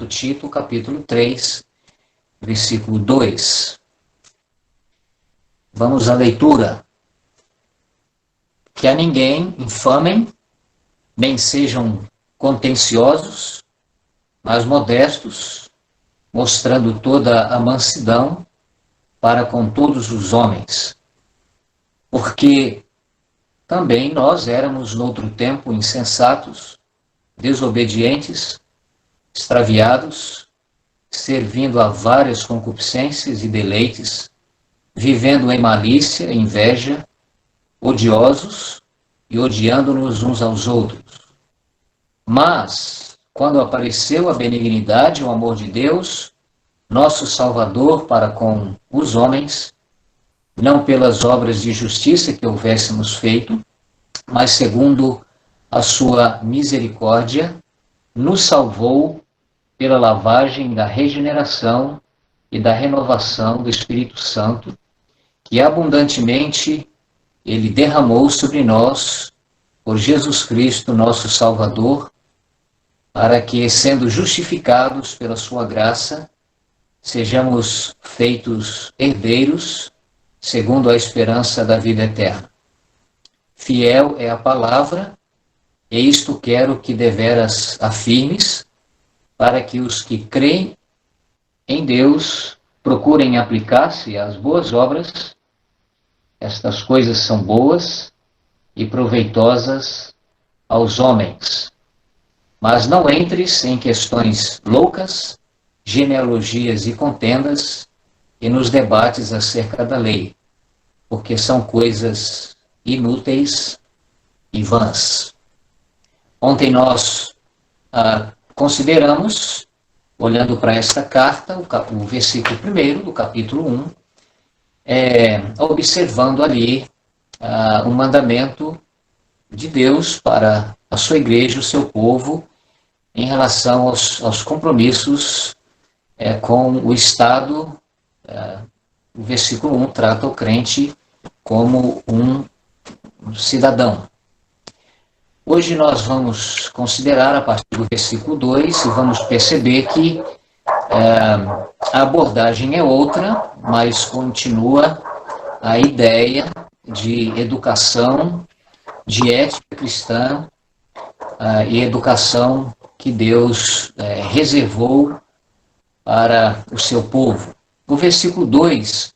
Tito, capítulo 3, versículo 2. Vamos à leitura. Que a ninguém infamem, nem sejam contenciosos, mas modestos, mostrando toda a mansidão para com todos os homens. Porque também nós éramos, noutro tempo, insensatos, desobedientes, extraviados, servindo a várias concupiscências e deleites, vivendo em malícia, inveja, odiosos e odiando-nos uns aos outros. Mas, quando apareceu a benignidade e o amor de Deus, nosso Salvador para com os homens, não pelas obras de justiça que houvéssemos feito, mas segundo a sua misericórdia, nos salvou pela lavagem da regeneração e da renovação do Espírito Santo, que abundantemente Ele derramou sobre nós, por Jesus Cristo, nosso Salvador, para que, sendo justificados pela sua graça, sejamos feitos herdeiros, segundo a esperança da vida eterna. Fiel é a palavra, e isto quero que deveras afirmes, para que os que creem em Deus procurem aplicar-se às boas obras. Estas coisas são boas e proveitosas aos homens. Mas não entres em questões loucas, genealogias e contendas, e nos debates acerca da lei, porque são coisas inúteis e vãs. Ontem nós consideramos, olhando para esta carta, o versículo 1 do capítulo 1, observando ali um mandamento de Deus para a sua igreja, o seu povo, em relação aos compromissos com o Estado. O versículo 1 trata o crente como um cidadão. Hoje nós vamos considerar a partir do versículo 2 e vamos perceber que a abordagem é outra, mas continua a ideia de educação, de ética cristã e educação que Deus reservou para o seu povo. O versículo 2,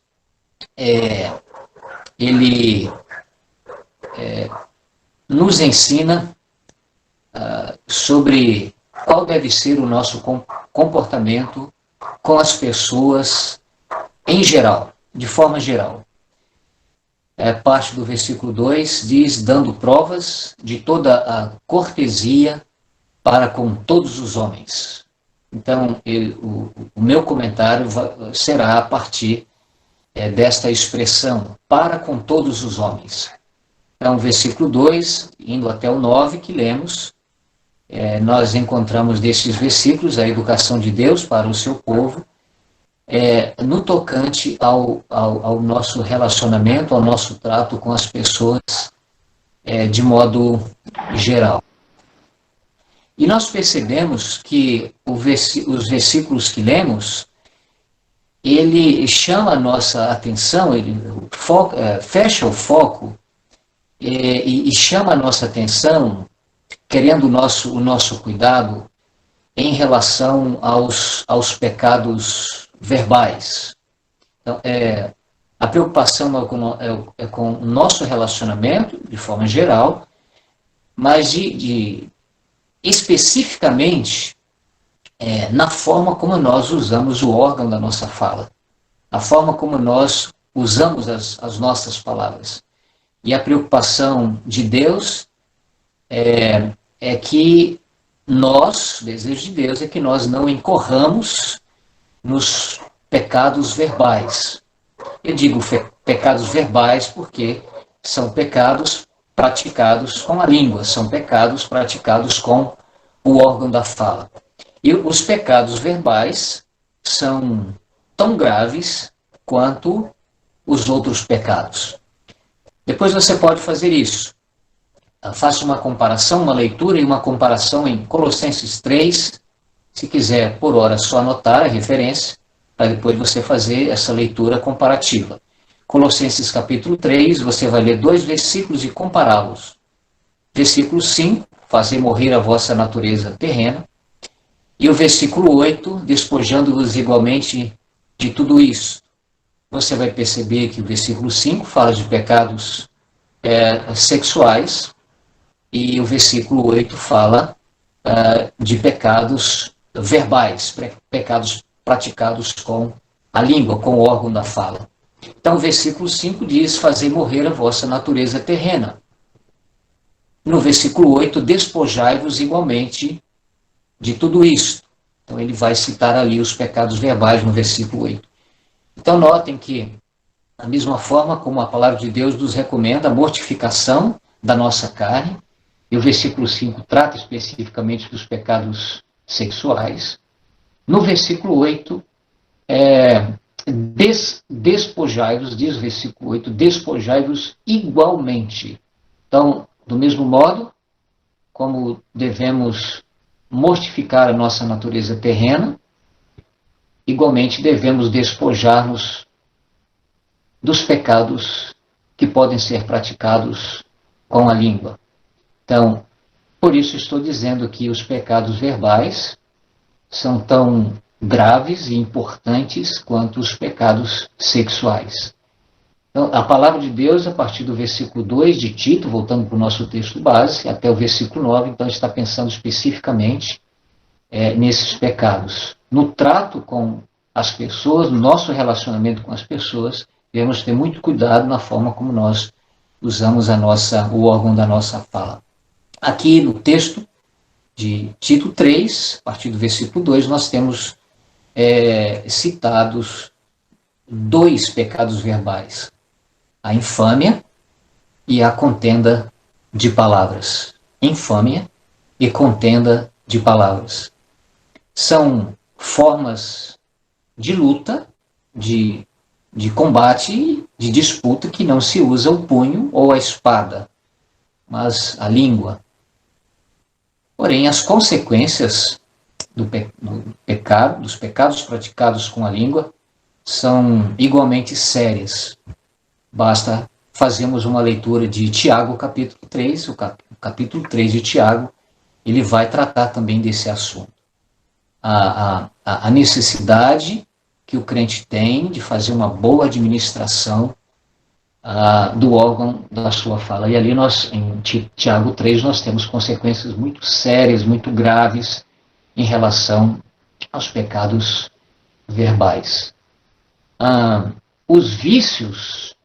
ele nos ensina sobre qual deve ser o nosso comportamento com as pessoas em geral, de forma geral. Parte do versículo 2 diz, dando provas de toda a cortesia para com todos os homens. Então, o meu comentário será a partir desta expressão, para com todos os homens. Então, versículo 2, indo até o 9 que lemos, nós encontramos desses versículos a educação de Deus para o seu povo, no tocante ao nosso relacionamento, ao nosso trato com as pessoas de modo geral. E nós percebemos que os versículos que lemos, ele chama a nossa atenção, ele fecha o foco e chama a nossa atenção, querendo o nosso cuidado em relação aos pecados verbais. Então, a preocupação é com o nosso relacionamento, de forma geral, mas especificamente na forma como nós usamos o órgão da nossa fala, a forma como nós usamos as nossas palavras. E a preocupação de Deus é que o desejo de Deus é que nós não incorramos nos pecados verbais. Eu digo pecados verbais porque são pecados praticados com a língua, são pecados praticados com o órgão da fala. E os pecados verbais são tão graves quanto os outros pecados. Depois você pode fazer isso. Faça uma comparação, uma leitura e uma comparação em Colossenses 3, Se quiser, por hora, só anotar a referência, para depois você fazer essa leitura comparativa. Colossenses capítulo 3, você vai ler 2 versículos e compará-los. Versículo 5, fazer morrer a vossa natureza terrena. E o versículo 8, despojando-vos igualmente de tudo isso. Você vai perceber que o versículo 5 fala de pecados sexuais, e o versículo 8 fala de pecados verbais, pecados praticados com a língua, com o órgão da fala. Então, o versículo 5 diz, fazer morrer a vossa natureza terrena. No versículo 8, despojai-vos igualmente de tudo isto. Então, ele vai citar ali os pecados verbais no versículo 8. Então, notem que, da mesma forma como a palavra de Deus nos recomenda a mortificação da nossa carne, e o versículo 5 trata especificamente dos pecados sexuais, no versículo 8, despojai-vos, diz o versículo 8, despojai-vos igualmente. Então, do mesmo modo, como devemos mortificar a nossa natureza terrena, igualmente devemos despojar-nos dos pecados que podem ser praticados com a língua. Então, por isso estou dizendo que os pecados verbais são tão graves e importantes quanto os pecados sexuais. Então, a palavra de Deus, a partir do versículo 2 de Tito, voltando para o nosso texto base, até o versículo 9, então está pensando especificamente nesses pecados. No trato com as pessoas, no nosso relacionamento com as pessoas, devemos ter muito cuidado na forma como nós usamos o órgão da nossa fala. Aqui no texto de Tito 3, a partir do versículo 2, nós temos citados 2 pecados verbais: a infâmia e a contenda de palavras. Infâmia e contenda de palavras. São formas de luta, de combate, de disputa, que não se usa o punho ou a espada, mas a língua. Porém, as consequências dos pecados praticados com a língua, são igualmente sérias. Basta fazermos uma leitura de Tiago, capítulo 3, o capítulo 3 de Tiago, ele vai tratar também desse assunto. A necessidade que o crente tem de fazer uma boa administração do órgão da sua fala. E ali em Tiago 3, nós temos consequências muito sérias, muito graves em relação aos pecados verbais. Os vícios,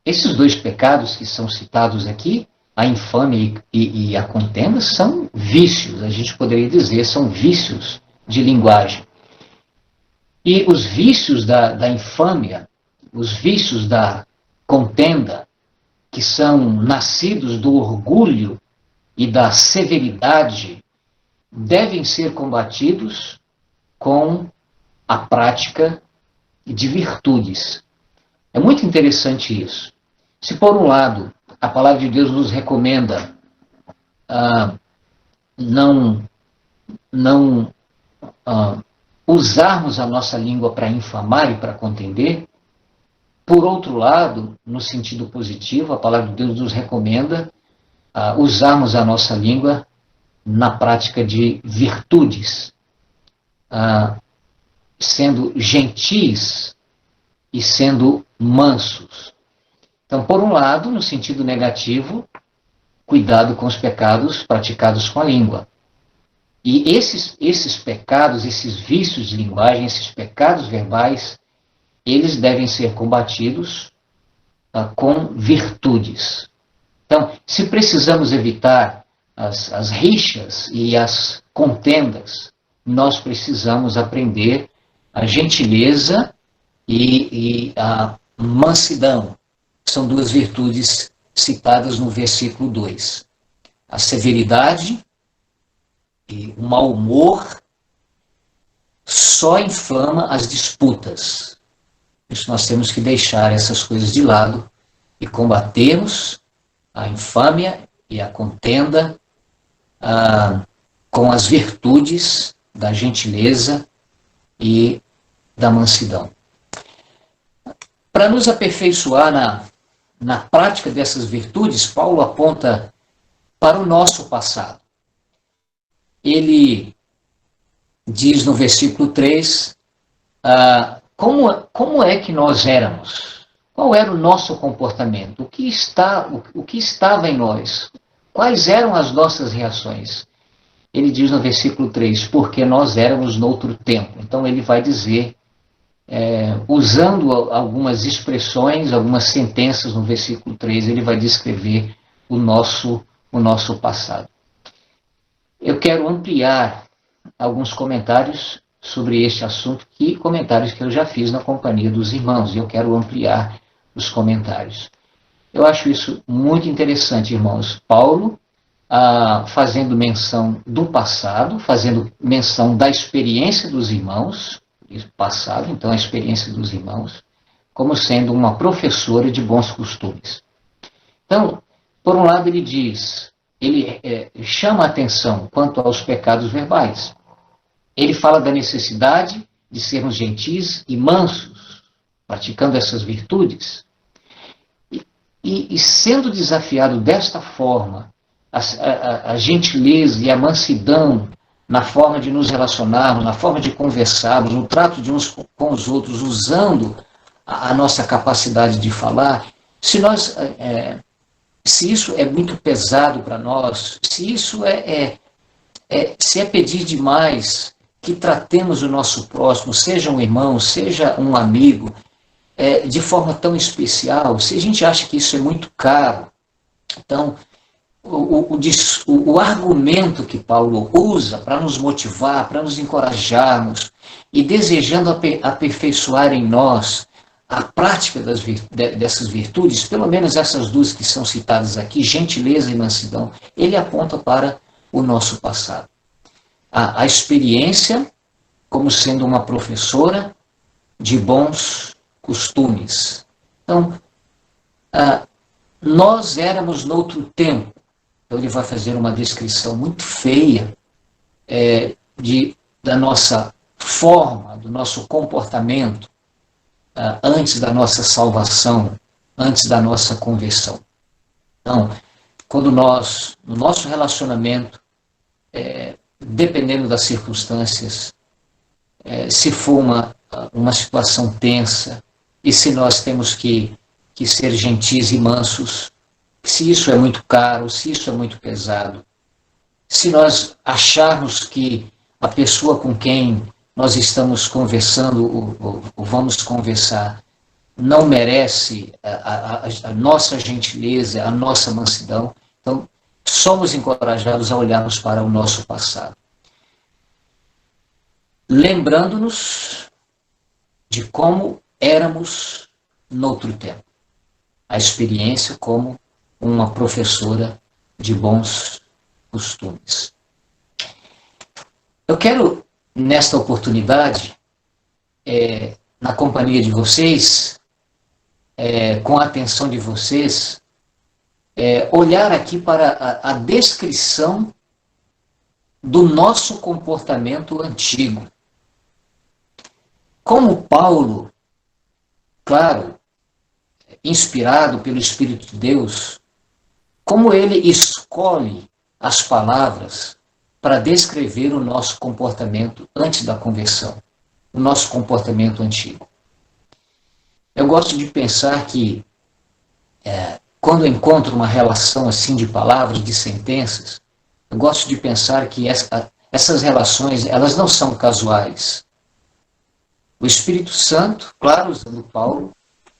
esses 2 pecados que são citados aqui, a infâmia e a contenda, são vícios, a gente poderia dizer, são vícios de linguagem. E os vícios da infâmia, os vícios da contenda, que são nascidos do orgulho e da severidade, devem ser combatidos com a prática de virtudes. É muito interessante isso. Se, por um lado, a palavra de Deus nos recomenda não usarmos a nossa língua para infamar e para contender, por outro lado, no sentido positivo, a palavra de Deus nos recomenda usarmos a nossa língua na prática de virtudes, sendo gentis e sendo mansos. Então, por um lado, no sentido negativo, cuidado com os pecados praticados com a língua. E esses pecados, esses vícios de linguagem, esses pecados verbais, eles devem ser combatidos com virtudes. Então, se precisamos evitar as rixas e as contendas, nós precisamos aprender a gentileza e a mansidão. São 2 virtudes citadas no versículo 2. A severidade e o mau humor só inflama as disputas. Por isso nós temos que deixar essas coisas de lado e combatermos a infâmia e a contenda com as virtudes da gentileza e da mansidão. Para nos aperfeiçoar na prática dessas virtudes, Paulo aponta para o nosso passado. Ele diz no versículo 3, como é que nós éramos? Qual era o nosso comportamento? O que estava em nós? Quais eram as nossas reações? Ele diz no versículo 3, porque nós éramos noutro tempo. Então ele vai dizer, usando algumas expressões, algumas sentenças no versículo 3, ele vai descrever o nosso passado. Eu quero ampliar alguns comentários sobre este assunto, comentários que eu já fiz na companhia dos irmãos, e eu quero ampliar os comentários. Eu acho isso muito interessante, irmãos. Paulo, fazendo menção do passado, fazendo menção da experiência dos irmãos, passado, então a experiência dos irmãos, como sendo uma professora de bons costumes. Então, por um lado ele chama a atenção quanto aos pecados verbais. Ele fala da necessidade de sermos gentis e mansos, praticando essas virtudes, e sendo desafiado desta forma, a gentileza e a mansidão na forma de nos relacionarmos, na forma de conversarmos, no trato de uns com os outros, usando a nossa capacidade de falar, se isso é muito pesado para nós, se isso se é pedir demais que tratemos o nosso próximo, seja um irmão, seja um amigo, de forma tão especial, se a gente acha que isso é muito caro, então o argumento que Paulo usa para nos motivar, para nos encorajarmos e desejando aperfeiçoar em nós a prática dessas virtudes, pelo menos essas duas que são citadas aqui, gentileza e mansidão, ele aponta para o nosso passado. A experiência como sendo uma professora de bons costumes. Então, nós éramos noutro tempo. Então ele vai fazer uma descrição muito feia da nossa forma, do nosso comportamento antes da nossa salvação, antes da nossa conversão. Então, quando nós, no nosso relacionamento, dependendo das circunstâncias, se for uma situação tensa, e se nós temos que ser gentis e mansos, se isso é muito caro, se isso é muito pesado, se nós acharmos que a pessoa com quem nós estamos conversando ou vamos conversar não merece a nossa gentileza, a nossa mansidão, então somos encorajados a olharmos para o nosso passado, lembrando-nos de como éramos noutro tempo. A experiência como uma professora de bons costumes. Eu quero, nesta oportunidade, na companhia de vocês, com a atenção de vocês, olhar aqui para a descrição do nosso comportamento antigo. Como Paulo, claro, inspirado pelo Espírito de Deus, como ele escolhe as palavras para descrever o nosso comportamento antes da conversão, o nosso comportamento antigo. Eu gosto de pensar que, quando eu encontro uma relação assim de palavras, de sentenças, eu gosto de pensar que essas relações, elas não são casuais. O Espírito Santo, claro, usando Paulo,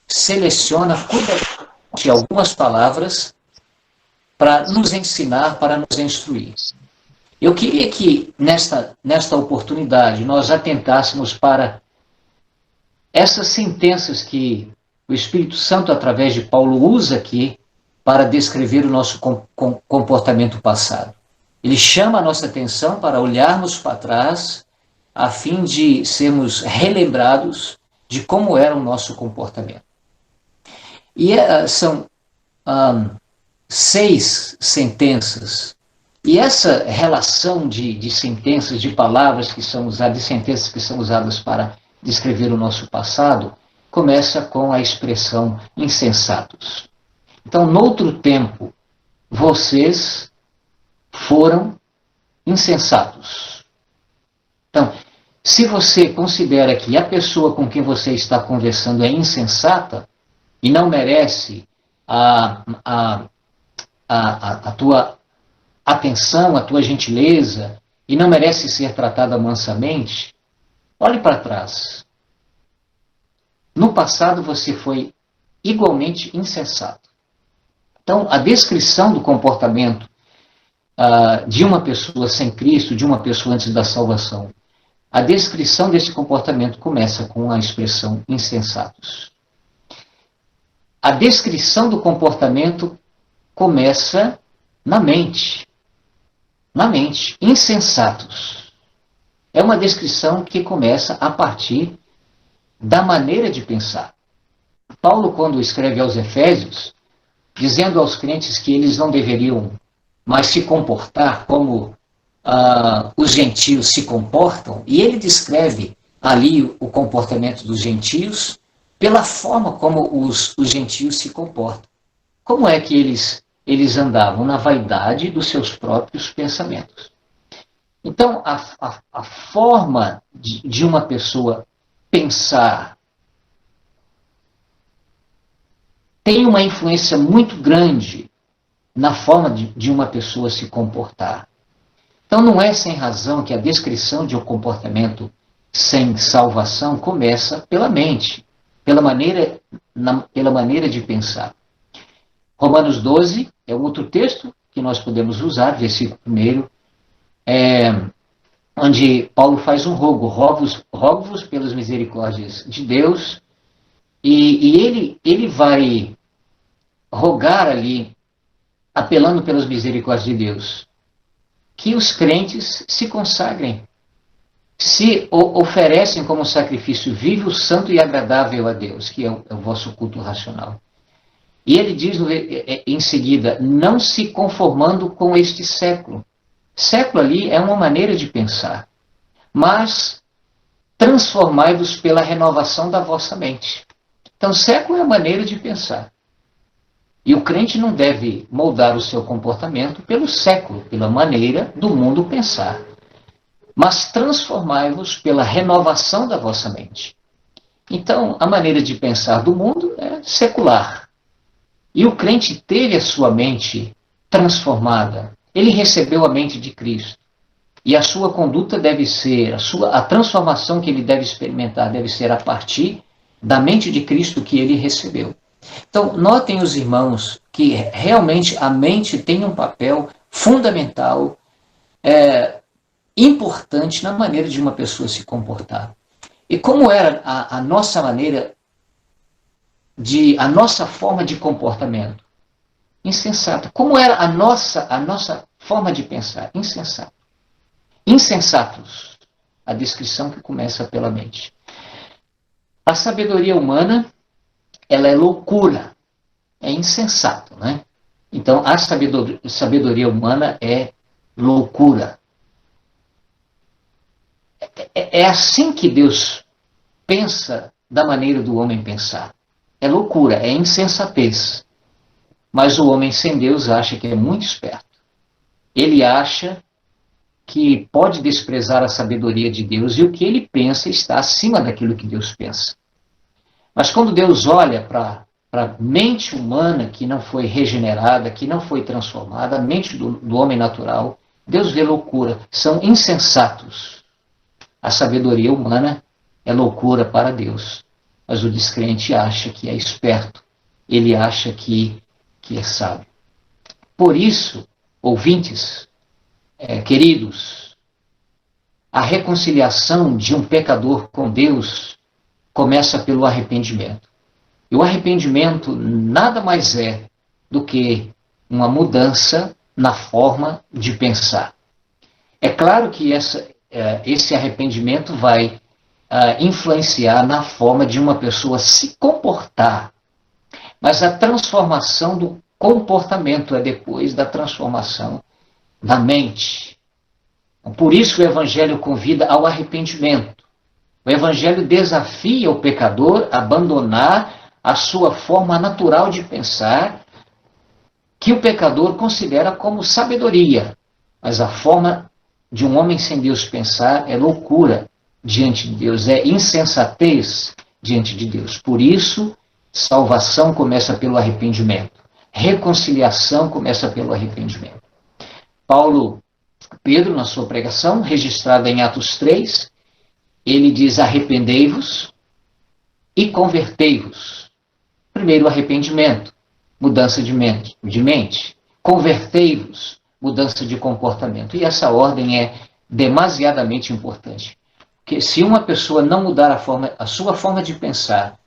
seleciona cuidadosamente algumas palavras para nos ensinar, para nos instruir. Eu queria que, nesta oportunidade, nós atentássemos para essas sentenças que o Espírito Santo, através de Paulo, usa aqui para descrever o nosso comportamento passado. Ele chama a nossa atenção para olharmos para trás, a fim de sermos relembrados de como era o nosso comportamento. E são 6 sentenças E essa relação de sentenças, de palavras que são usadas, de sentenças que são usadas para descrever o nosso passado, começa com a expressão insensatos. Então, noutro tempo, vocês foram insensatos. Então, se você considera que a pessoa com quem você está conversando é insensata e não merece a tua atenção, a tua gentileza, e não merece ser tratada mansamente, olhe para trás. No passado você foi igualmente insensato. Então, a descrição do comportamento de uma pessoa sem Cristo, de uma pessoa antes da salvação, a descrição desse comportamento começa com a expressão insensatos. A descrição do comportamento começa na mente. Na mente. Insensatos. É uma descrição que começa a partir da maneira de pensar. Paulo, quando escreve aos Efésios, dizendo aos crentes que eles não deveriam mais se comportar como os gentios se comportam, e ele descreve ali o comportamento dos gentios pela forma como os gentios se comportam. Como é que eles andavam? Na vaidade dos seus próprios pensamentos. Então, a forma de uma pessoa pensar tem uma influência muito grande na forma de uma pessoa se comportar. Então, não é sem razão que a descrição de um comportamento sem salvação começa pela mente, pela maneira de pensar. Romanos 12 é outro texto que nós podemos usar, versículo 1, onde Paulo faz um rogo, rogo-vos pelas misericórdias de Deus, e ele vai rogar ali, apelando pelas misericórdias de Deus, que os crentes se consagrem, se oferecem como sacrifício vivo, santo e agradável a Deus, que é o vosso culto racional. E ele diz em seguida, não se conformando com este século. Século ali é uma maneira de pensar, mas transformai-vos pela renovação da vossa mente. Então, século é a maneira de pensar. E o crente não deve moldar o seu comportamento pelo século, pela maneira do mundo pensar. Mas transformai-vos pela renovação da vossa mente. Então, a maneira de pensar do mundo é secular. E o crente teve a sua mente transformada. Ele recebeu a mente de Cristo. E a sua conduta deve ser, a transformação que ele deve experimentar deve ser a partir da mente de Cristo que ele recebeu. Então, notem os irmãos que realmente a mente tem um papel fundamental, importante na maneira de uma pessoa se comportar. E como era a nossa maneira a nossa forma de comportamento? Insensata. Como era a nossa forma de pensar? Insensata. Insensatos. A descrição que começa pela mente. A sabedoria humana, ela é loucura. É insensato, né? Então, a sabedoria humana é loucura. É assim que Deus pensa da maneira do homem pensar. É loucura, é insensatez. Mas o homem sem Deus acha que é muito esperto. Ele acha que pode desprezar a sabedoria de Deus e o que ele pensa está acima daquilo que Deus pensa. Mas quando Deus olha para a mente humana que não foi regenerada, que não foi transformada, a mente do homem natural, Deus vê loucura. São insensatos. A sabedoria humana é loucura para Deus. Mas o descrente acha que é esperto. Ele acha que é sábio. Por isso, ouvintes, queridos, a reconciliação de um pecador com Deus começa pelo arrependimento. E o arrependimento nada mais é do que uma mudança na forma de pensar. É claro que esse arrependimento vai influenciar na forma de uma pessoa se comportar. Mas a transformação do comportamento é depois da transformação da mente. Por isso o Evangelho convida ao arrependimento. O Evangelho desafia o pecador a abandonar a sua forma natural de pensar, que o pecador considera como sabedoria. Mas a forma de um homem sem Deus pensar é loucura diante de Deus, é insensatez diante de Deus. Por isso, salvação começa pelo arrependimento. Reconciliação começa pelo arrependimento. Pedro, na sua pregação, registrada em Atos 3, ele diz: arrependei-vos e convertei-vos. Primeiro, arrependimento, mudança de mente. Convertei-vos, mudança de comportamento. E essa ordem é demasiadamente importante. Porque se uma pessoa não mudar a sua forma de pensar,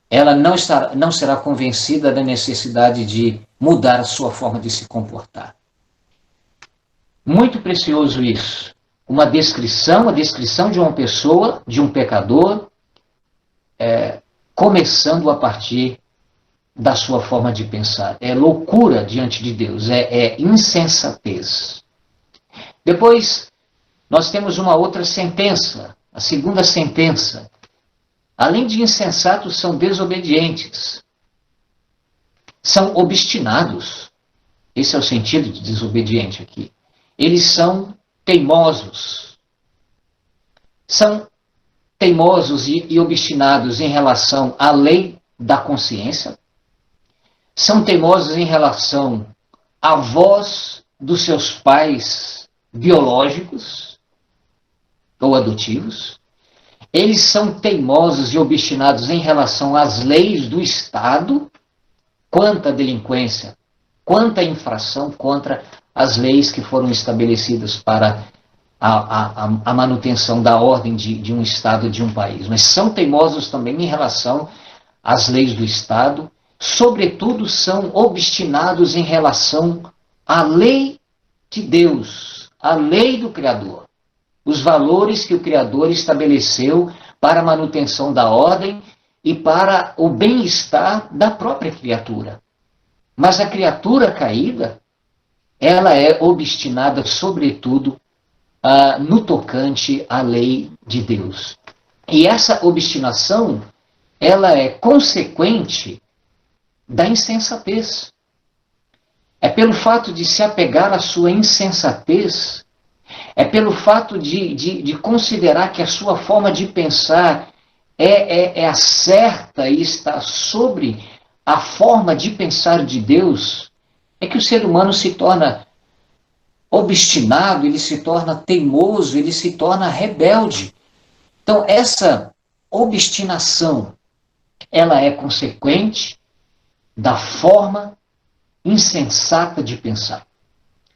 ela não será convencida da necessidade de mudar a sua forma de se comportar. Muito precioso isso. A descrição de uma pessoa, de um pecador, começando a partir da sua forma de pensar. É loucura diante de Deus, é insensatez. Depois, nós temos uma outra sentença, a segunda sentença. Além de insensatos, são desobedientes. São obstinados. Esse é o sentido de desobediente aqui. Eles são teimosos. São teimosos e obstinados em relação à lei da consciência. São teimosos em relação à voz dos seus pais biológicos ou adotivos. Eles são teimosos e obstinados em relação às leis do Estado, quanta delinquência, quanta infração contra as leis que foram estabelecidas para a manutenção da ordem de um Estado, de um país. Mas são teimosos também em relação às leis do Estado, sobretudo são obstinados em relação à lei de Deus, à lei do Criador. Os valores que o Criador estabeleceu para a manutenção da ordem e para o bem-estar da própria criatura. Mas a criatura caída, ela é obstinada, sobretudo, no tocante à lei de Deus. E essa obstinação, ela é consequente da insensatez. É pelo fato de se apegar à sua insensatez, é pelo fato de considerar que a sua forma de pensar é a certa e está sobre a forma de pensar de Deus, é que o ser humano se torna obstinado, ele se torna teimoso, ele se torna rebelde. Então, essa obstinação, ela é consequente da forma insensata de pensar.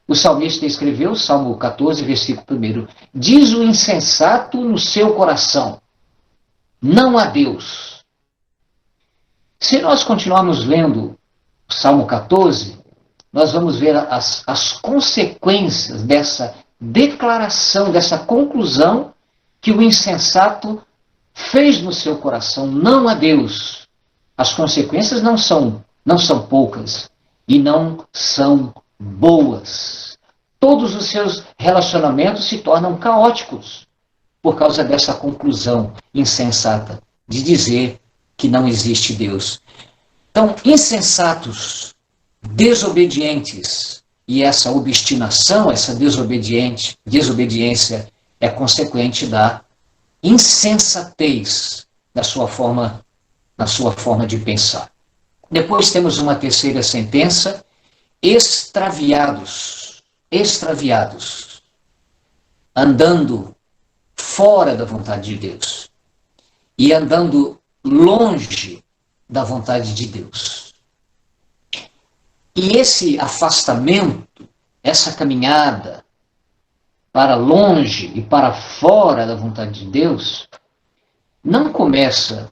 O salmista escreveu, Salmo 14, versículo 1, diz o insensato no seu coração, não há Deus. Se nós continuarmos lendo o Salmo 14, nós vamos ver as consequências dessa declaração, dessa conclusão que o insensato fez no seu coração, não há Deus. As consequências não são poucas e não são boas. Todos os seus relacionamentos se tornam caóticos por causa dessa conclusão insensata de dizer que não existe Deus. Então, insensatos, desobedientes, e essa obstinação, essa desobediência é consequente da insensatez na sua forma de pensar. Depois temos uma terceira sentença, extraviados, andando fora da vontade de Deus e andando longe da vontade de Deus. E esse afastamento, essa caminhada para longe e para fora da vontade de Deus, não começa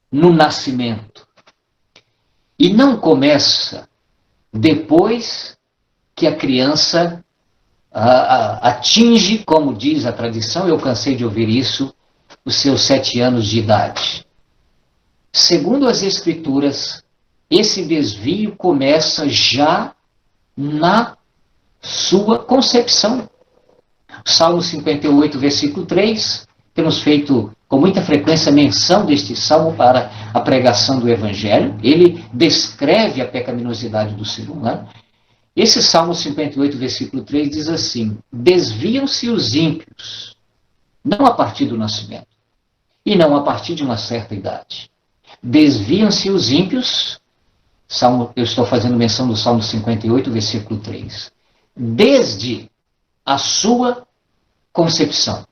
no nascimento e não começa depois que a criança atinge, como diz a tradição, eu cansei de ouvir isso, os seus 7 anos de idade. Segundo as Escrituras, esse desvio começa já na sua concepção. Salmo 58, versículo 3, temos feito com muita frequência menção deste salmo para a pregação do Evangelho. Ele descreve a pecaminosidade do ser humano. Esse Salmo 58, versículo 3 diz assim: desviam-se os ímpios, não a partir do nascimento, e não a partir de uma certa idade. Desviam-se os ímpios, eu estou fazendo menção do Salmo 58, versículo 3, desde a sua concepção.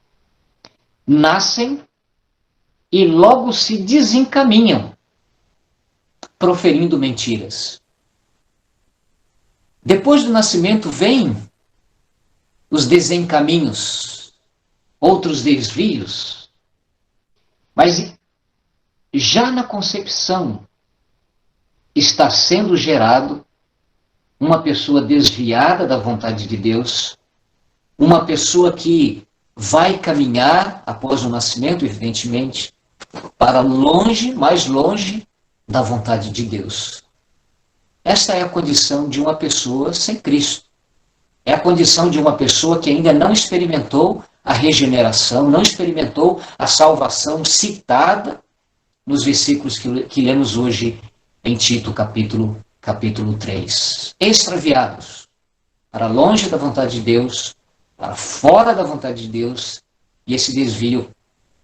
Nascem e logo se desencaminham, proferindo mentiras. Depois do nascimento vêm os desencaminhos, outros desvios, mas já na concepção está sendo gerado uma pessoa desviada da vontade de Deus, uma pessoa que vai caminhar, após o nascimento, evidentemente, para longe, mais longe da vontade de Deus. Esta é a condição de uma pessoa sem Cristo. É a condição de uma pessoa que ainda não experimentou a regeneração, não experimentou a salvação citada nos versículos que lemos hoje em Tito, capítulo 3. Extraviados, para longe da vontade de Deus, para fora da vontade de Deus, e esse desvio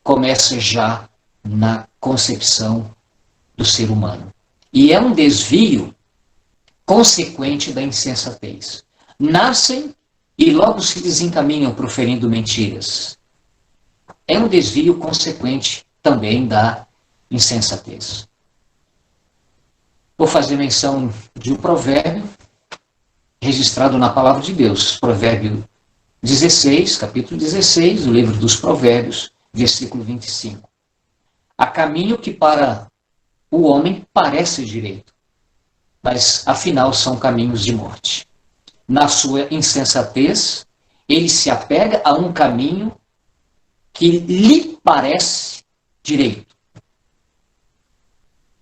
começa já na concepção do ser humano. E é um desvio consequente da insensatez. Nascem e logo se desencaminham proferindo mentiras. É um desvio consequente também da insensatez. Vou fazer menção de um provérbio registrado na palavra de Deus, provérbio 16, capítulo 16, do livro dos provérbios, versículo 25. Há caminho que para o homem parece direito, mas afinal são caminhos de morte. Na sua insensatez, ele se apega a um caminho que lhe parece direito.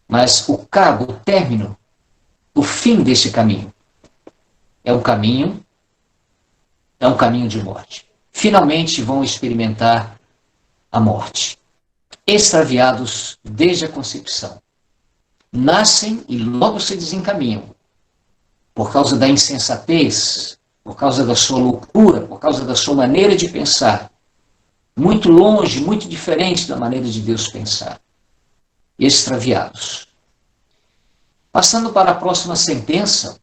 Mas o cabo, o término, o fim deste caminho é um caminho de morte. Finalmente vão experimentar a morte. Extraviados desde a concepção. Nascem e logo se desencaminham. Por causa da insensatez, por causa da sua loucura, por causa da sua maneira de pensar. Muito longe, muito diferente da maneira de Deus pensar. Extraviados. Passando para a próxima sentença,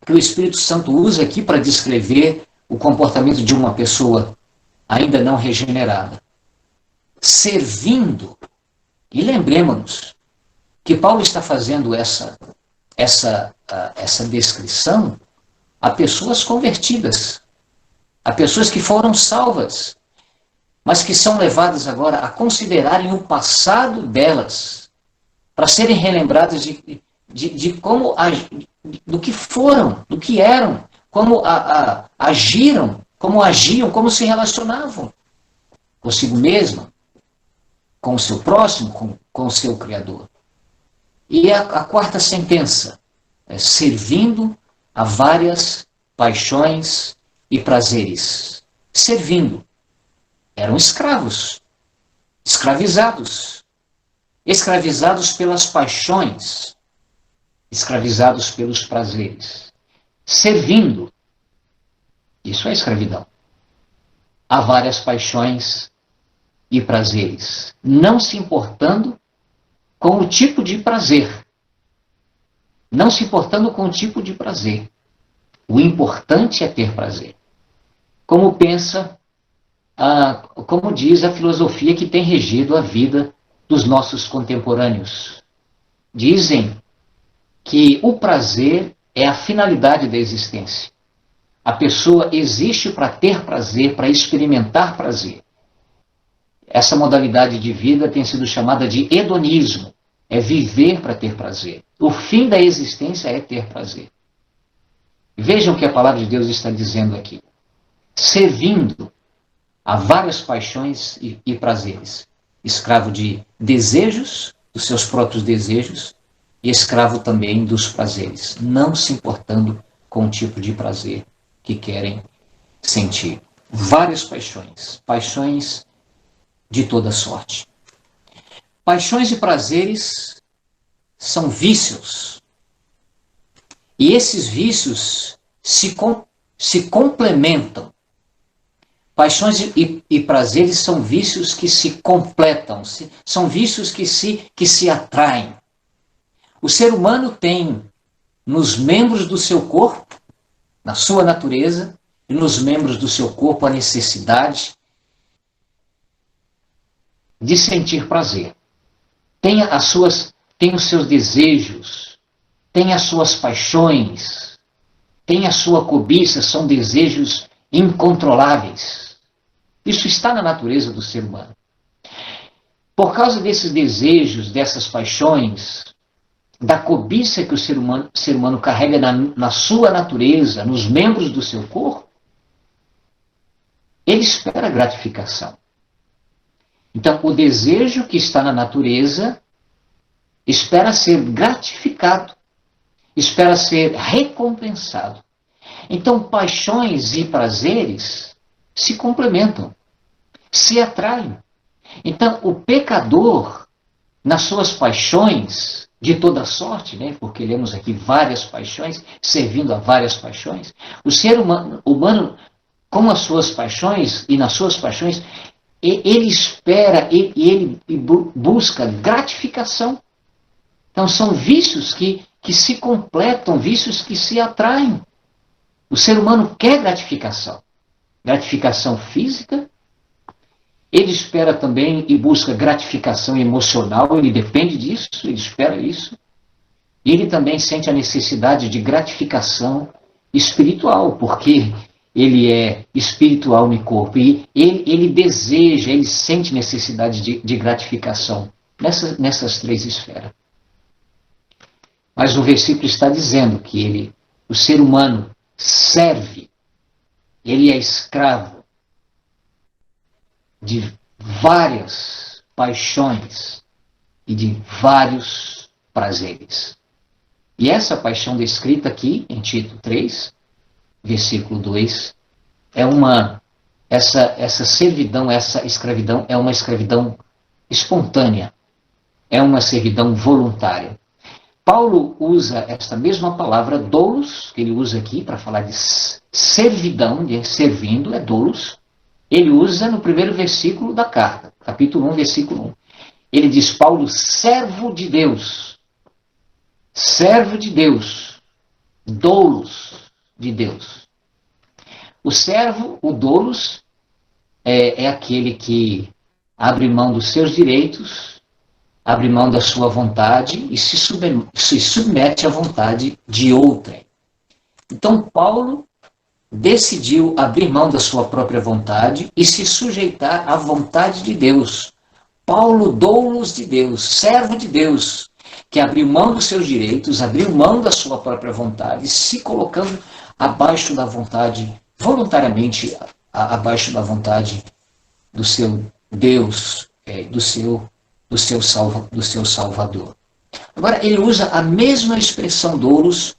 que o Espírito Santo usa aqui para descrever o comportamento de uma pessoa ainda não regenerada. Servindo, e lembremos-nos que Paulo está fazendo essa descrição a pessoas convertidas, a pessoas que foram salvas, mas que são levadas agora a considerarem o passado delas, para serem relembradas de como, do que foram, do que eram, como agiram, como agiam, como se relacionavam consigo mesmo, com o seu próximo, com o seu Criador. E a quarta sentença é servindo a várias paixões e prazeres. Servindo. Eram escravos, escravizados pelas paixões, escravizados pelos prazeres. Servindo. Isso é escravidão. Há várias paixões e prazeres, não se importando com o tipo de prazer. Não se importando com o tipo de prazer. O importante é ter prazer. Como diz a filosofia que tem regido a vida dos nossos contemporâneos. Dizem que o prazer é a finalidade da existência. A pessoa existe para ter prazer, para experimentar prazer. Essa modalidade de vida tem sido chamada de hedonismo. É viver para ter prazer. O fim da existência é ter prazer. Vejam o que a palavra de Deus está dizendo aqui. Servindo a várias paixões e prazeres. Escravo de desejos, dos seus próprios desejos, e escravo também dos prazeres. Não se importando com o tipo de prazer que querem sentir. Várias paixões, paixões de toda sorte. Paixões e prazeres são vícios. E esses vícios se complementam. Paixões e prazeres são vícios que se completam, são vícios que se atraem. O ser humano tem nos membros do seu corpo, na sua natureza, e nos membros do seu corpo a necessidade de sentir prazer. Tem os seus desejos, tem as suas paixões, tem a sua cobiça, são desejos incontroláveis. Isso está na natureza do ser humano. Por causa desses desejos, dessas paixões, da cobiça que o ser humano carrega na sua natureza, nos membros do seu corpo, ele espera gratificação. Então, o desejo que está na natureza espera ser gratificado, espera ser recompensado. Então, paixões e prazeres se complementam, se atraem. Então, o pecador, nas suas paixões de toda sorte, né, porque lemos aqui várias paixões, servindo a várias paixões, o ser humano com as suas paixões e nas suas paixões, ele espera e ele busca gratificação. Então, são vícios que se completam, vícios que se atraem. O ser humano quer gratificação. Gratificação física. Ele espera também e busca gratificação emocional. Ele depende disso, ele espera isso. E ele também sente a necessidade de gratificação espiritual, porque ele é espiritual no corpo. E ele deseja, ele sente necessidade de gratificação nessas três esferas. Mas o versículo está dizendo que o ser humano serve, ele é escravo de várias paixões e de vários prazeres. E essa paixão descrita aqui em Tito 3, versículo 2, essa servidão, essa escravidão é uma escravidão espontânea, é uma servidão voluntária. Paulo usa esta mesma palavra, doulos, que ele usa aqui para falar de servidão, de servindo, é doulos. Ele usa no primeiro versículo da carta, capítulo 1, versículo 1. Ele diz, Paulo, servo de Deus, doulos de Deus. O servo, o doulos, é aquele que abre mão dos seus direitos, abre mão da sua vontade e se submete à vontade de outrem. Então, Paulo decidiu abrir mão da sua própria vontade e se sujeitar à vontade de Deus. Paulo, doulos de Deus, servo de Deus, que abriu mão dos seus direitos, abriu mão da sua própria vontade, se colocando abaixo da vontade, voluntariamente abaixo da vontade do seu Deus, do seu Salvador. Agora, ele usa a mesma expressão doulos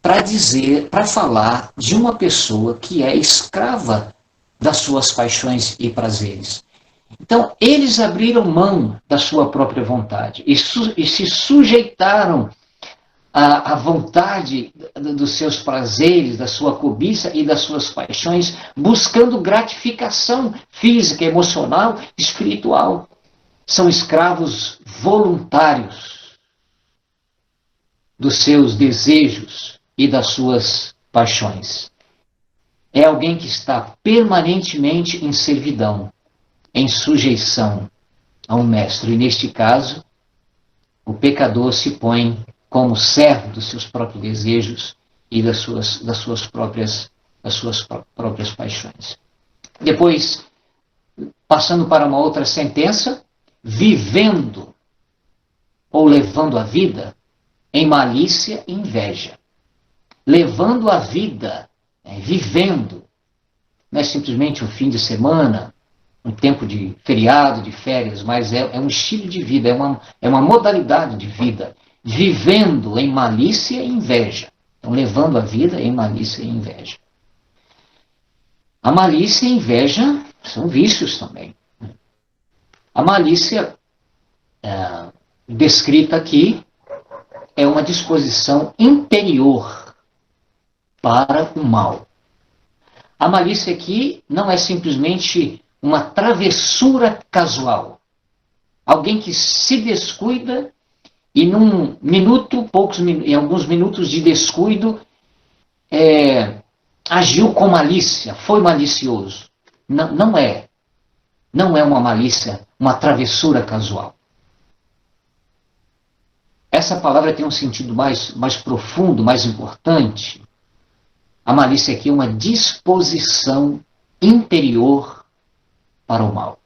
para falar de uma pessoa que é escrava das suas paixões e prazeres. Então, eles abriram mão da sua própria vontade e se sujeitaram à vontade dos seus prazeres, da sua cobiça e das suas paixões, buscando gratificação física, emocional, espiritual. São escravos voluntários dos seus desejos e das suas paixões. É alguém que está permanentemente em servidão, em sujeição a um mestre. E neste caso, o pecador se põe como servo dos seus próprios desejos e das suas próprias paixões. Depois, passando para uma outra sentença, vivendo ou levando a vida em malícia e inveja. Levando a vida, vivendo, não é simplesmente um fim de semana, um tempo de feriado, de férias, mas é um estilo de vida, é uma modalidade de vida, vivendo em malícia e inveja. Então, levando a vida em malícia e inveja. A malícia e a inveja são vícios também. A malícia, descrita aqui, é uma disposição interior para o mal. A malícia aqui não é simplesmente uma travessura casual. Alguém que se descuida e num minuto, em alguns minutos de descuido, agiu com malícia, foi malicioso. Não, não é. Não é uma malícia, uma travessura casual. Essa palavra tem um sentido mais profundo, mais importante. A malícia aqui é uma disposição interior para o mal.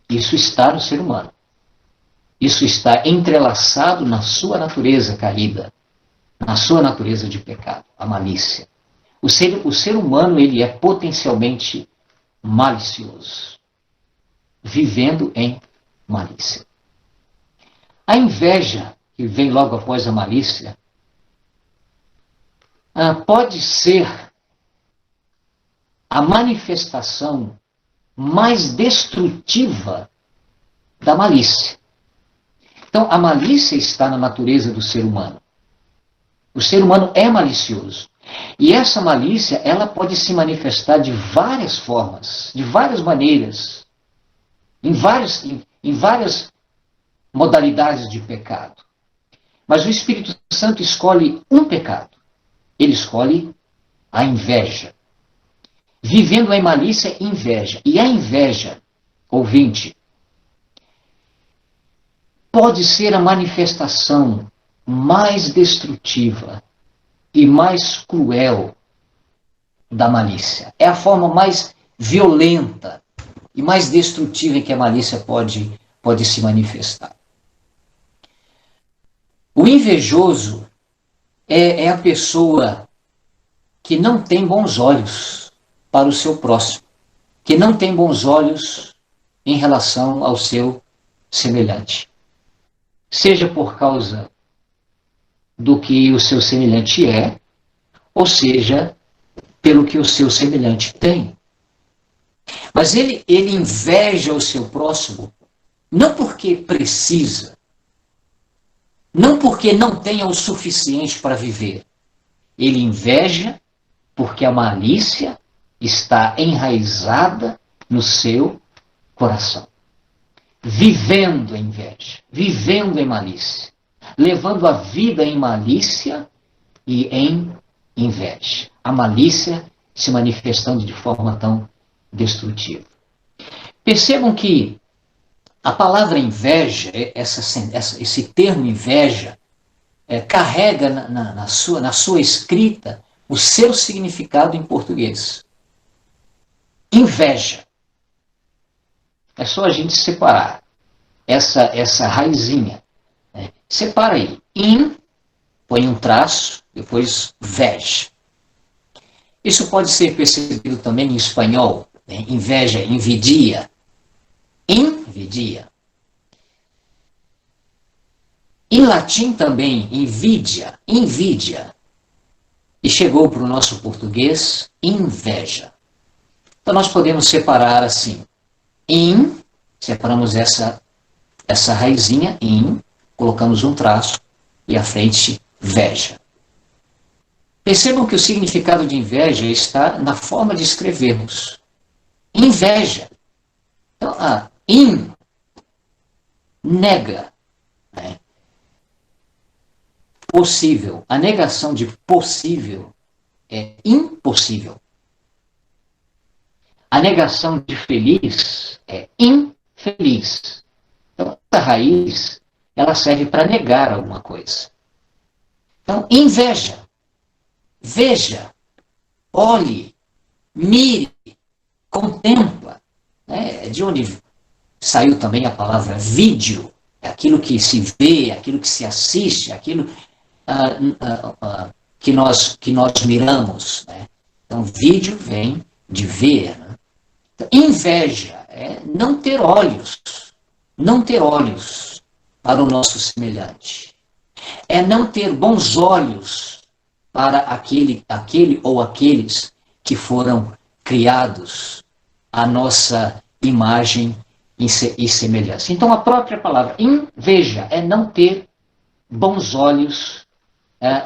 Isso está no ser humano. Isso está entrelaçado na sua natureza caída, na sua natureza de pecado, a malícia. O ser humano, ele é potencialmente malicioso, vivendo em malícia. A inveja, que vem logo após a malícia, pode ser a manifestação mais destrutiva da malícia. Então, a malícia está na natureza do ser humano. O ser humano é malicioso. E essa malícia, ela pode se manifestar de várias formas, de várias maneiras, em várias modalidades de pecado. Mas o Espírito Santo escolhe um pecado. Ele escolhe a inveja. Vivendo em malícia, inveja. E a inveja, ouvinte, pode ser a manifestação mais destrutiva e mais cruel da malícia. É a forma mais violenta e mais destrutiva em que a malícia pode se manifestar. O invejoso é a pessoa que não tem bons olhos para o seu próximo, que não tem bons olhos em relação ao seu semelhante. Seja por causa do que o seu semelhante é, ou seja, pelo que o seu semelhante tem. Mas ele inveja o seu próximo, não porque precisa, não porque não tenha o suficiente para viver. Ele inveja porque a malícia está enraizada no seu coração. Vivendo em inveja, vivendo em malícia, levando a vida em malícia e em inveja. A malícia se manifestando de forma tão destrutiva. Percebam que a palavra inveja, esse termo inveja, carrega na sua escrita o seu significado em português. Inveja. É só a gente separar essa raizinha. Né? Separa aí. Põe um traço, depois veja. Isso pode ser percebido também em espanhol. Né? Inveja, invidia. Invidia. Em latim também, invidia. E chegou para o nosso português, inveja. Então nós podemos separar assim. Separamos essa raizinha, colocamos um traço e à frente, veja. Percebam que o significado de inveja está na forma de escrevermos. Inveja. Então, nega. Né? Possível. A negação de possível é impossível. A negação de feliz é infeliz. Então, essa raiz, ela serve para negar alguma coisa. Então, inveja. Veja, olhe, mire, contempla. Né? De onde saiu também a palavra vídeo. É aquilo que se vê, aquilo que se assiste, aquilo que nós miramos. Né? Então, vídeo vem de ver. Né? Inveja é não ter olhos para o nosso semelhante. É não ter bons olhos para aquele ou aqueles que foram criados à nossa imagem e semelhança. Então, a própria palavra inveja é não ter bons olhos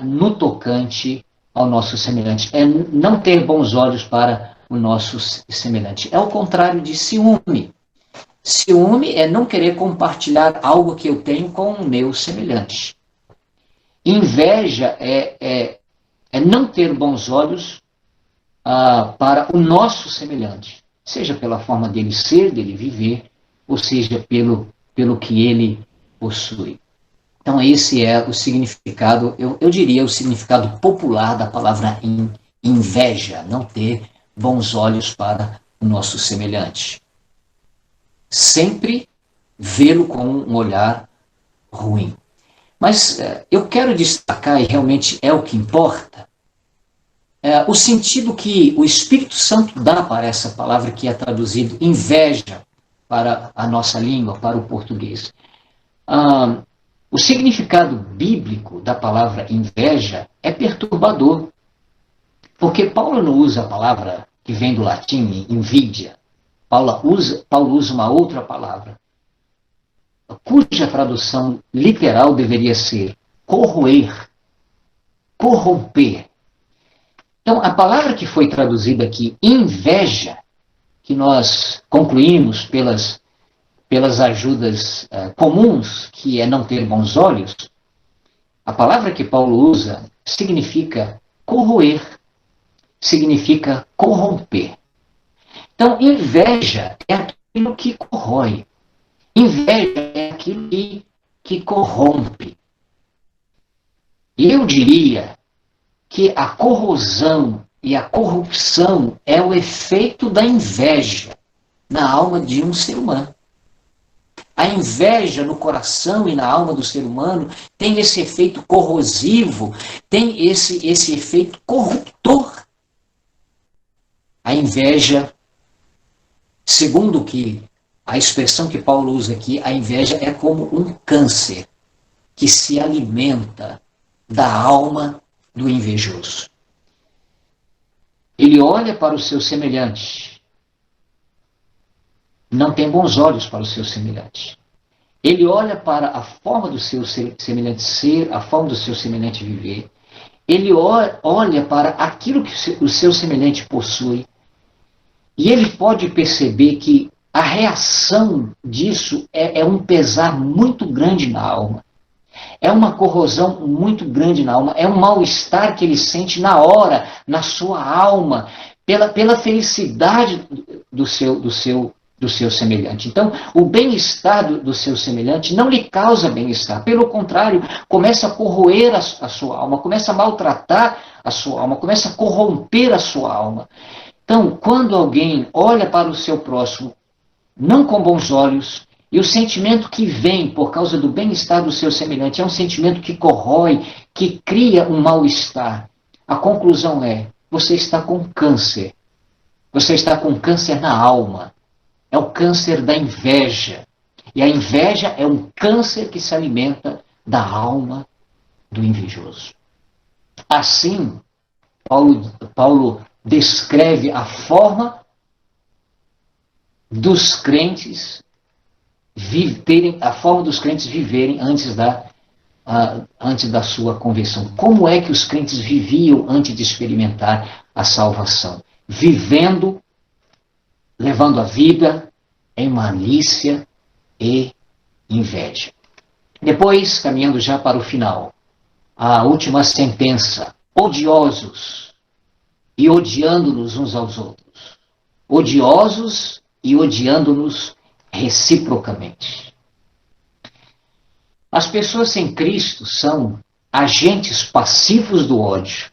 no tocante ao nosso semelhante, é não ter bons olhos para o nosso semelhante. É o contrário de ciúme. Ciúme é não querer compartilhar algo que eu tenho com o meu semelhante. Inveja é não ter bons olhos para o nosso semelhante, seja pela forma dele ser, dele viver, ou seja pelo que ele possui. Então esse é o significado, eu diria o significado popular da palavra inveja, não ter bons olhos para o nosso semelhante. Sempre vê-lo com um olhar ruim. Mas eu quero destacar, e realmente é o que importa, o sentido que o Espírito Santo dá para essa palavra que é traduzido inveja para a nossa língua, para o português. O significado bíblico da palavra inveja é perturbador, porque Paulo não usa a palavra que vem do latim, invidia. Paulo usa uma outra palavra, cuja tradução literal deveria ser corroer, corromper. Então, a palavra que foi traduzida aqui, inveja, que nós concluímos pelas ajudas comuns, que é não ter bons olhos, a palavra que Paulo usa significa corroer, significa corromper. Então, inveja é aquilo que corrói. Inveja é aquilo que corrompe. E eu diria que a corrosão e a corrupção é o efeito da inveja na alma de um ser humano. A inveja no coração e na alma do ser humano tem esse efeito corrosivo, tem esse efeito corruptor. A inveja, segundo que a expressão que Paulo usa aqui, a inveja é como um câncer que se alimenta da alma do invejoso. Ele olha para o seu semelhante, não tem bons olhos para o seu semelhante. Ele olha para a forma do seu semelhante ser, a forma do seu semelhante viver. Ele olha para aquilo que o seu semelhante possui. E ele pode perceber que a reação disso é um pesar muito grande na alma. É uma corrosão muito grande na alma. É um mal-estar que ele sente na hora, na sua alma, pela felicidade do seu semelhante. Então, o bem-estar do seu semelhante não lhe causa bem-estar. Pelo contrário, começa a corroer a sua alma, começa a maltratar a sua alma, começa a corromper a sua alma. Então, quando alguém olha para o seu próximo, não com bons olhos, e o sentimento que vem por causa do bem-estar do seu semelhante é um sentimento que corrói, que cria um mal-estar. A conclusão é, você está com câncer. Você está com câncer na alma. É o câncer da inveja. E a inveja é um câncer que se alimenta da alma do invejoso. Assim, Paulo descreve a forma dos crentes viverem antes da sua conversão. Como é que os crentes viviam antes de experimentar a salvação? Vivendo, levando a vida em malícia e inveja. Depois, caminhando já para o final, a última sentença: odiosos e odiando-nos uns aos outros. Odiosos e odiando-nos reciprocamente. As pessoas sem Cristo são agentes passivos do ódio,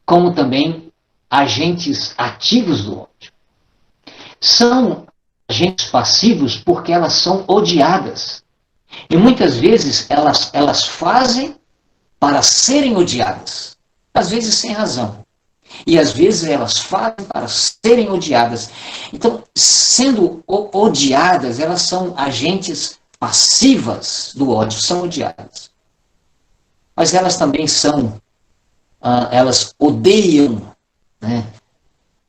como também agentes ativos do ódio. São agentes passivos porque elas são odiadas. E muitas vezes elas fazem para serem odiadas, às vezes sem razão. E às vezes elas fazem para serem odiadas. Então, sendo odiadas, elas são agentes passivas do ódio, são odiadas. Mas elas também elas odeiam, né,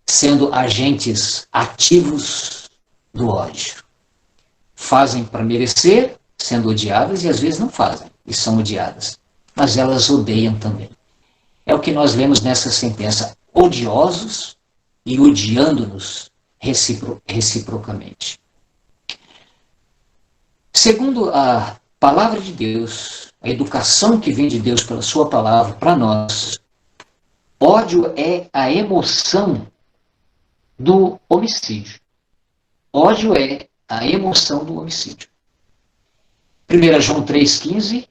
sendo agentes ativos do ódio. Fazem para merecer, sendo odiadas, e às vezes não fazem, e são odiadas. Mas elas odeiam também. É o que nós lemos nessa sentença: odiosos e odiando-nos reciprocamente. Segundo a palavra de Deus, a educação que vem de Deus pela sua palavra para nós, ódio é a emoção do homicídio. Ódio é a emoção do homicídio. 1 João 3,15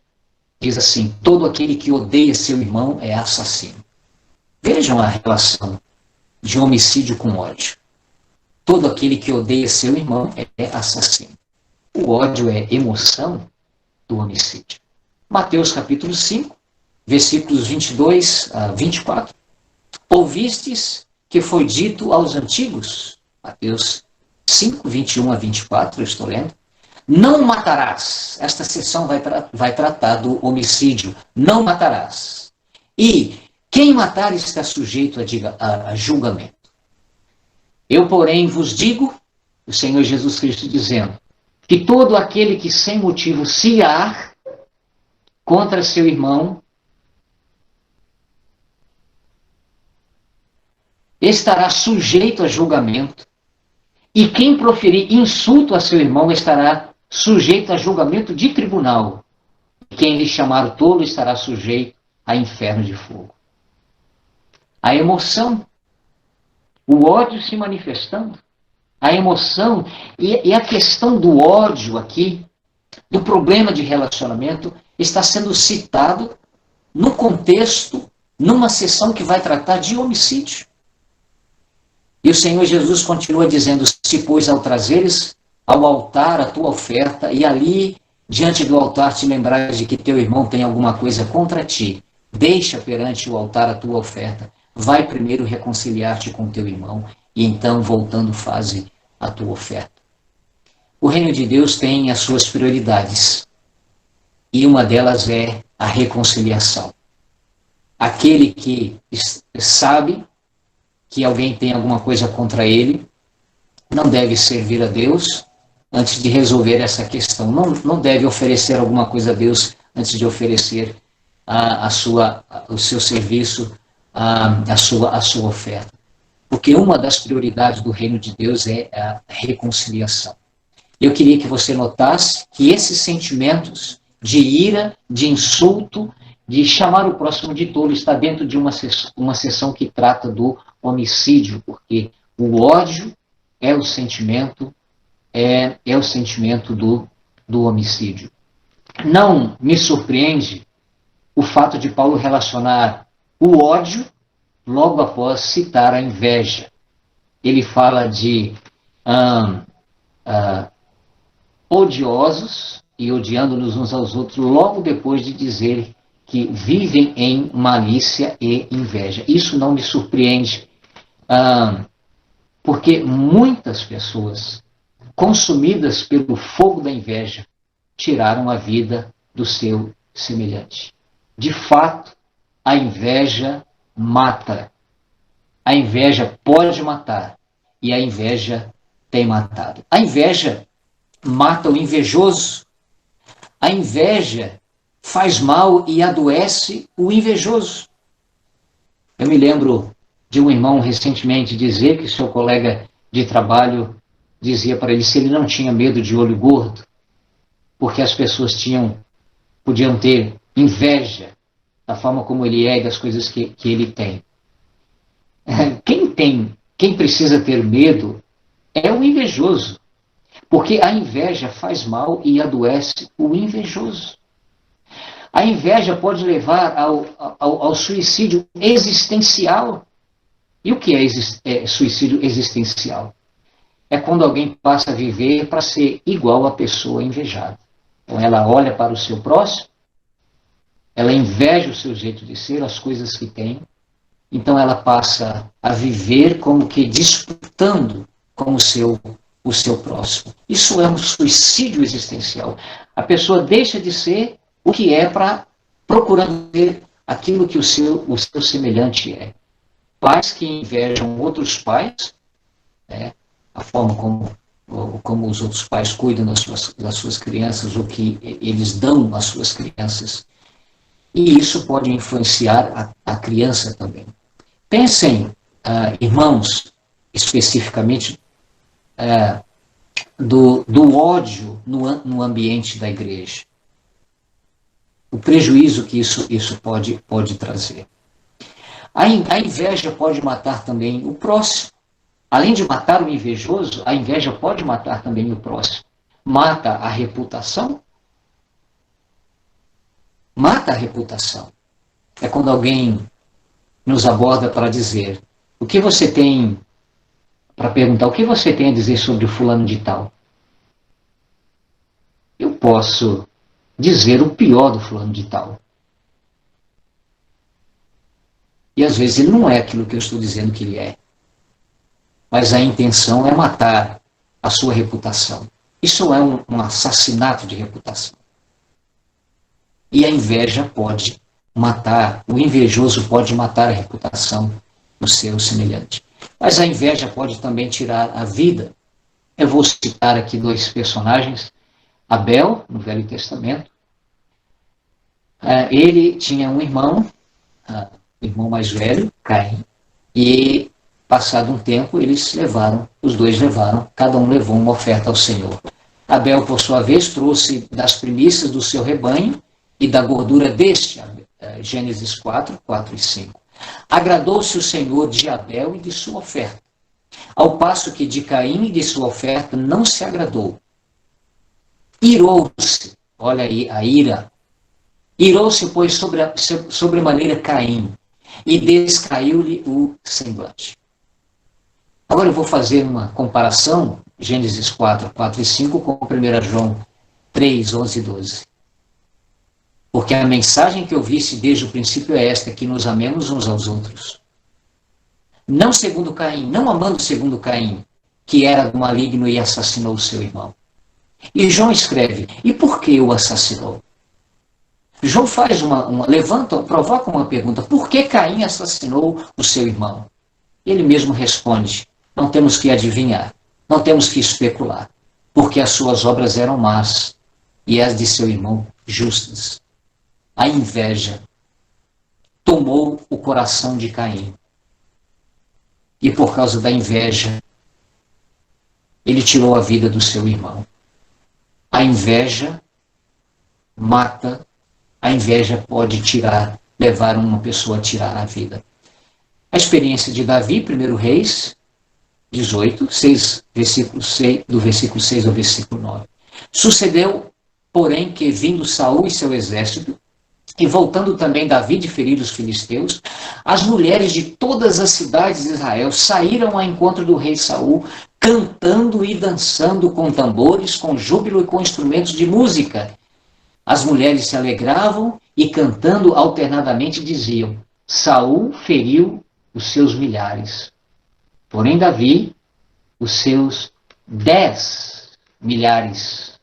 diz assim: todo aquele que odeia seu irmão é assassino. Vejam a relação de homicídio com ódio. Todo aquele que odeia seu irmão é assassino. O ódio é emoção do homicídio. Mateus capítulo 5, versículos 22 a 24. Ouvistes que foi dito aos antigos, Mateus 5, 21 a 24, eu estou lendo, não matarás. Esta seção vai tratar do homicídio. Não matarás. E quem matar está sujeito a julgamento. Eu, porém, vos digo, o Senhor Jesus Cristo dizendo, que todo aquele que sem motivo se irar contra seu irmão estará sujeito a julgamento, e quem proferir insulto a seu irmão estará sujeito a julgamento de tribunal. Quem lhe chamar tolo estará sujeito a inferno de fogo. A emoção, o ódio se manifestando, a emoção e a questão do ódio aqui, do problema de relacionamento, está sendo citado no contexto, numa sessão que vai tratar de homicídio. E o Senhor Jesus continua dizendo: se pois ao trazeres ao altar a tua oferta, e ali, diante do altar, te lembrares de que teu irmão tem alguma coisa contra ti, deixa perante o altar a tua oferta, vai primeiro reconciliar-te com teu irmão, e então, voltando, faze a tua oferta. O reino de Deus tem as suas prioridades, e uma delas é a reconciliação. Aquele que sabe que alguém tem alguma coisa contra ele, não deve servir a Deus antes de resolver essa questão. Não deve oferecer alguma coisa a Deus antes de oferecer o seu serviço, a sua oferta. Porque uma das prioridades do reino de Deus é a reconciliação. Eu queria que você notasse que esses sentimentos de ira, de insulto, de chamar o próximo de tolo, está dentro de uma sessão que trata do homicídio, porque o ódio é o sentimento, do homicídio. Não me surpreende o fato de Paulo relacionar o ódio logo após citar a inveja. Ele fala de odiosos e odiando-nos uns aos outros, logo depois de dizer que vivem em malícia e inveja. Isso não me surpreende, porque muitas pessoas, consumidas pelo fogo da inveja, tiraram a vida do seu semelhante. De fato, a inveja mata. A inveja pode matar, e a inveja tem matado. A inveja mata o invejoso. A inveja faz mal e adoece o invejoso. Eu me lembro de um irmão recentemente dizer que seu colega de trabalho dizia para ele se ele não tinha medo de olho gordo, porque as pessoas podiam ter inveja da forma como ele é e das coisas que ele tem. Quem precisa ter medo é o invejoso, porque a inveja faz mal e adoece o invejoso. A inveja pode levar ao suicídio existencial. E o que é suicídio existencial? É quando alguém passa a viver para ser igual à pessoa invejada. Então ela olha para o seu próximo, ela inveja o seu jeito de ser, as coisas que tem, então ela passa a viver como que disputando com o seu próximo. Isso é um suicídio existencial. A pessoa deixa de ser o que é para procurando ser aquilo que o seu semelhante é. Pais que invejam outros pais, né, a forma como os outros pais cuidam das suas crianças, o que eles dão às suas crianças. E isso pode influenciar a criança também. Pensem, irmãos, especificamente, do ódio no ambiente da igreja. O prejuízo que isso pode trazer. A inveja pode matar também o próximo. Além de matar o invejoso, a inveja pode matar também o próximo. Mata a reputação. Mata a reputação. É quando alguém nos aborda para dizer, para perguntar o que você tem a dizer sobre o fulano de tal. Eu posso dizer o pior do fulano de tal. E às vezes ele não é aquilo que eu estou dizendo que ele é. Mas a intenção é matar a sua reputação. Isso é um assassinato de reputação. E a inveja pode matar, o invejoso pode matar a reputação do seu semelhante. Mas a inveja pode também tirar a vida. Eu vou citar aqui 2 personagens. Abel, no Velho Testamento. Ele tinha um irmão, o irmão mais velho, Caim, e passado um tempo os dois levaram, cada um levou uma oferta ao Senhor. Abel, por sua vez, trouxe das primícias do seu rebanho e da gordura deste, Gênesis 4, 4 e 5. Agradou-se o Senhor de Abel e de sua oferta, ao passo que de Caim e de sua oferta não se agradou. Irou-se, olha aí a ira, irou-se, pois, sobremaneira Caim, e descaiu-lhe o semblante. Agora eu vou fazer uma comparação, Gênesis 4, 4 e 5, com 1 João 3, 11 e 12. Porque a mensagem que eu visse desde o princípio é esta, que nos amemos uns aos outros. Não segundo Caim, não amando segundo Caim, que era do maligno e assassinou o seu irmão. E João escreve, e por que o assassinou? João faz provoca uma pergunta, por que Caim assassinou o seu irmão? Ele mesmo responde, não temos que adivinhar, não temos que especular, porque as suas obras eram más e as de seu irmão justas. A inveja tomou o coração de Caim. E por causa da inveja, ele tirou a vida do seu irmão. A inveja mata, a inveja pode levar uma pessoa a tirar a vida. A experiência de Davi, 1 Reis 18, do versículo 6 ao versículo 9. Sucedeu, porém, que vindo Saul e seu exército, e voltando também Davi de ferir os filisteus, as mulheres de todas as cidades de Israel saíram ao encontro do rei Saul, cantando e dançando com tambores, com júbilo e com instrumentos de música. As mulheres se alegravam e cantando alternadamente diziam, Saul feriu os seus milhares, porém Davi os seus 10 milhares.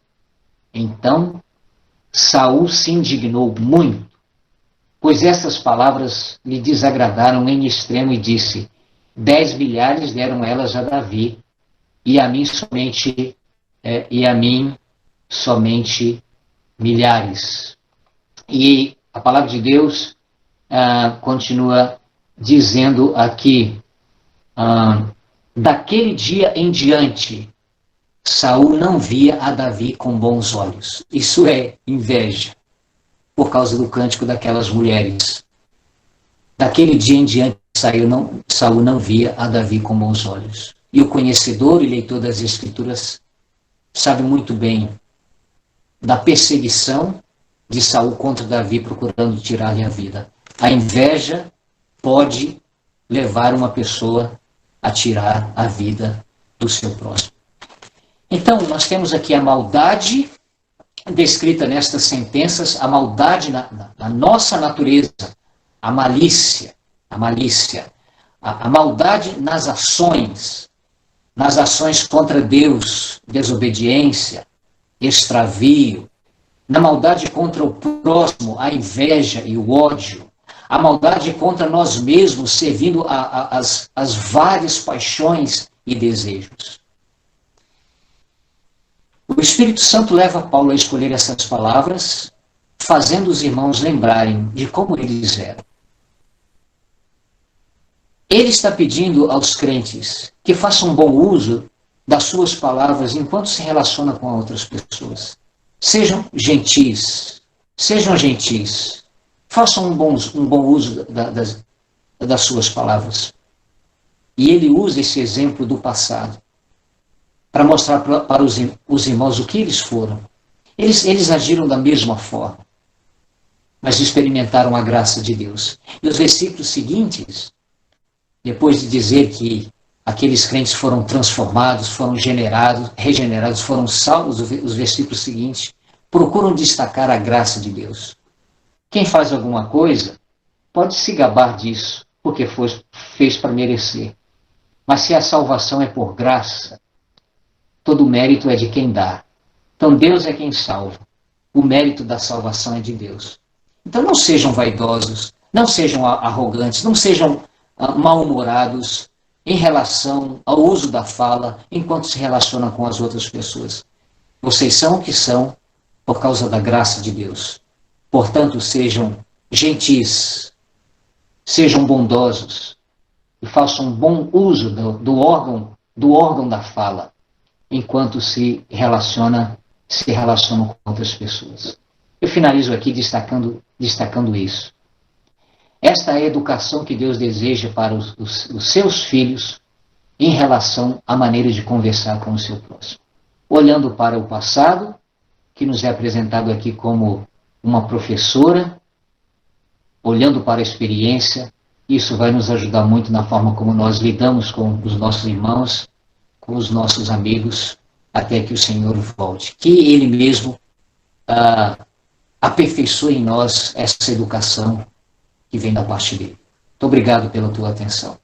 Então Saul se indignou muito, pois essas palavras lhe desagradaram em extremo e disse, 10 milhares deram elas a Davi, e a mim somente milhares. E a palavra de Deus continua dizendo aqui, daquele dia em diante, Saul não via a Davi com bons olhos. Isso é inveja, por causa do cântico daquelas mulheres. Daquele dia em diante, Saul não via a Davi com bons olhos. E o conhecedor e leitor das Escrituras sabe muito bem da perseguição de Saul contra Davi, procurando tirar-lhe a vida. A inveja pode levar uma pessoa a tirar a vida do seu próximo. Então, nós temos aqui a maldade descrita nestas sentenças, a maldade na nossa natureza, a malícia, a maldade nas ações contra Deus, desobediência, extravio, na maldade contra o próximo, a inveja e o ódio, a maldade contra nós mesmos, servindo as várias paixões e desejos. O Espírito Santo leva Paulo a escolher essas palavras, fazendo os irmãos lembrarem de como eles eram. Ele está pedindo aos crentes que façam bom uso das suas palavras enquanto se relaciona com outras pessoas. Sejam gentis, façam um bom uso das suas palavras. E ele usa esse exemplo do passado para mostrar para os irmãos o que eles foram. Eles agiram da mesma forma, mas experimentaram a graça de Deus. E os versículos seguintes, depois de dizer que aqueles crentes foram transformados, foram regenerados, foram salvos, os versículos seguintes procuram destacar a graça de Deus. Quem faz alguma coisa pode se gabar disso, porque fez para merecer. Mas se a salvação é por graça, todo o mérito é de quem dá. Então Deus é quem salva. O mérito da salvação é de Deus. Então não sejam vaidosos, não sejam arrogantes, não sejam mal-humorados em relação ao uso da fala enquanto se relacionam com as outras pessoas. Vocês são o que são por causa da graça de Deus. Portanto, sejam gentis, sejam bondosos e façam bom uso do órgão da fala enquanto se relacionam com outras pessoas. Eu finalizo aqui destacando isso. Esta é a educação que Deus deseja para os seus filhos em relação à maneira de conversar com o seu próximo. Olhando para o passado, que nos é apresentado aqui como uma professora, olhando para a experiência, isso vai nos ajudar muito na forma como nós lidamos com os nossos irmãos, com os nossos amigos, até que o Senhor volte. Que Ele mesmo aperfeiçoe em nós essa educação que vem da parte dele. Muito obrigado pela tua atenção.